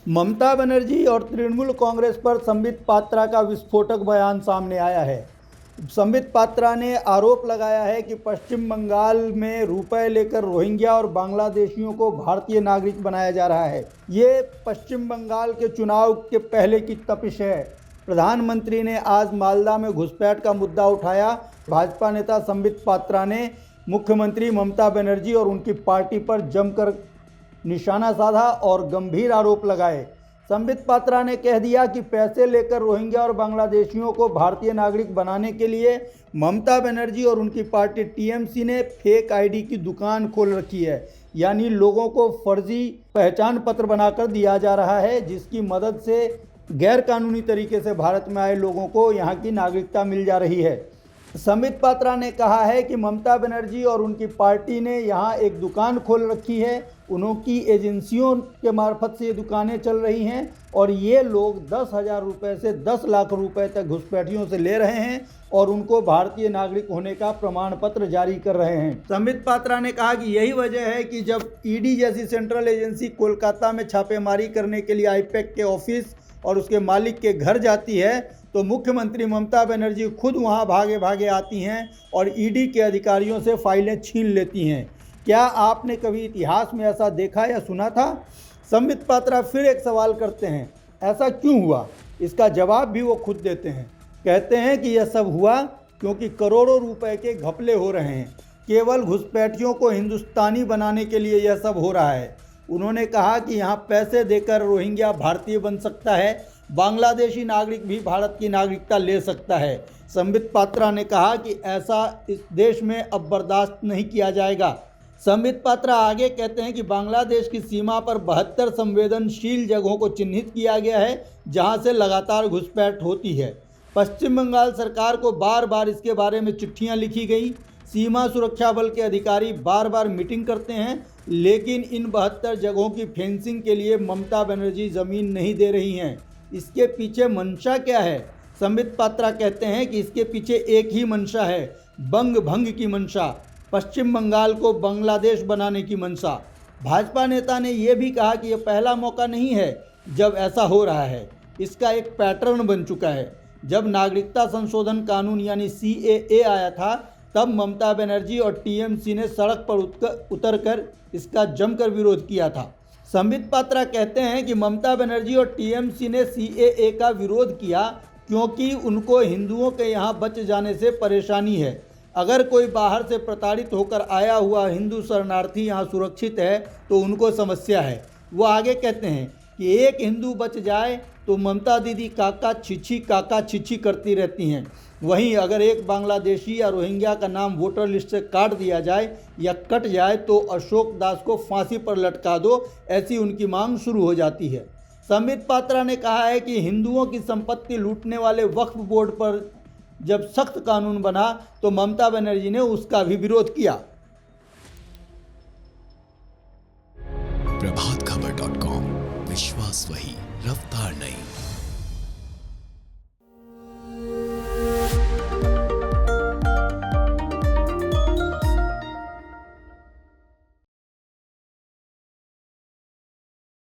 ममता बनर्जी और तृणमूल कांग्रेस पर संबित पात्रा का विस्फोटक बयान सामने आया है। संबित पात्रा ने आरोप लगाया है कि पश्चिम बंगाल में रुपए लेकर रोहिंग्या और बांग्लादेशियों को भारतीय नागरिक बनाया जा रहा है। ये पश्चिम बंगाल के चुनाव के पहले की तपिश है। प्रधानमंत्री ने आज मालदा में घुसपैठ का मुद्दा उठाया। भाजपा नेता संबित पात्रा ने मुख्यमंत्री ममता बनर्जी और उनकी पार्टी पर जमकर निशाना साधा और गंभीर आरोप लगाए। संबित पात्रा ने कह दिया कि पैसे लेकर रोहिंग्या और बांग्लादेशियों को भारतीय नागरिक बनाने के लिए ममता बनर्जी और उनकी पार्टी टीएमसी ने फेक आईडी की दुकान खोल रखी है, यानी लोगों को फर्जी पहचान पत्र बनाकर दिया जा रहा है, जिसकी मदद से गैर कानूनी तरीके से भारत में आए लोगों को यहाँ की नागरिकता मिल जा रही है। संबित पात्रा ने कहा है कि ममता बनर्जी और उनकी पार्टी ने यहाँ एक दुकान खोल रखी है। उनकी एजेंसियों के मार्फत से ये दुकानें चल रही हैं और ये लोग 10,000 रुपये से 10 लाख रुपए तक घुसपैठियों से ले रहे हैं और उनको भारतीय नागरिक होने का प्रमाण पत्र जारी कर रहे हैं। संबित पात्रा ने कहा कि यही वजह है कि जब ईडी जैसी सेंट्रल एजेंसी कोलकाता में छापेमारी करने के लिए आईपैक के ऑफिस और उसके मालिक के घर जाती है तो मुख्यमंत्री ममता बनर्जी खुद वहां भागे भागे आती हैं और ईडी के अधिकारियों से फाइलें छीन लेती हैं। क्या आपने कभी इतिहास में ऐसा देखा या सुना था? संबित पात्रा फिर एक सवाल करते हैं, ऐसा क्यों हुआ? इसका जवाब भी वो खुद देते हैं। कहते हैं कि यह सब हुआ क्योंकि करोड़ों रुपए के घपले हो रहे हैं। केवल घुसपैठियों को हिंदुस्तानी बनाने के लिए यह सब हो रहा है। उन्होंने कहा कि यहाँ पैसे देकर रोहिंग्या भारतीय बन सकता है, बांग्लादेशी नागरिक भी भारत की नागरिकता ले सकता है। संबित पात्रा ने कहा कि ऐसा इस देश में अब बर्दाश्त नहीं किया जाएगा। संबित पात्रा आगे कहते हैं कि बांग्लादेश की सीमा पर 72 संवेदनशील जगहों को चिन्हित किया गया है जहां से लगातार घुसपैठ होती है। पश्चिम बंगाल सरकार को बार बार इसके बारे में चिट्ठियां लिखी गई। सीमा सुरक्षा बल के अधिकारी बार बार मीटिंग करते हैं, लेकिन इन 72 जगहों की फेंसिंग के लिए ममता बनर्जी ज़मीन नहीं दे रही हैं। इसके पीछे मंशा क्या है? संबित पात्रा कहते हैं कि इसके पीछे एक ही मंशा है, बंग भंग की मंशा, पश्चिम बंगाल को बांग्लादेश बनाने की मंशा। भाजपा नेता ने यह भी कहा कि यह पहला मौका नहीं है जब ऐसा हो रहा है, इसका एक पैटर्न बन चुका है। जब नागरिकता संशोधन कानून यानी CAA आया था तब ममता बनर्जी और टीएमसी ने सड़क पर उतरकर इसका जमकर विरोध किया था। संबित पात्रा कहते हैं कि ममता बनर्जी और टीएमसी ने CAA का विरोध किया क्योंकि उनको हिंदुओं के यहाँ बच जाने से परेशानी है। अगर कोई बाहर से प्रताड़ित होकर आया हुआ हिंदू शरणार्थी यहाँ सुरक्षित है तो उनको समस्या है। वो आगे कहते हैं कि एक हिंदू बच जाए तो ममता दीदी काका छिछी करती रहती हैं। वहीं अगर एक बांग्लादेशी या रोहिंग्या का नाम वोटर लिस्ट से काट दिया जाए या कट जाए तो अशोक दास को फांसी पर लटका दो, ऐसी उनकी मांग शुरू हो जाती है। संबित पात्रा ने कहा है कि हिंदुओं की संपत्ति लूटने वाले वक्फ बोर्ड पर जब सख्त कानून बना तो ममता बनर्जी ने उसका भी विरोध किया। प्रभातखबर.com, विश्वास वही, रफ्तार नहीं।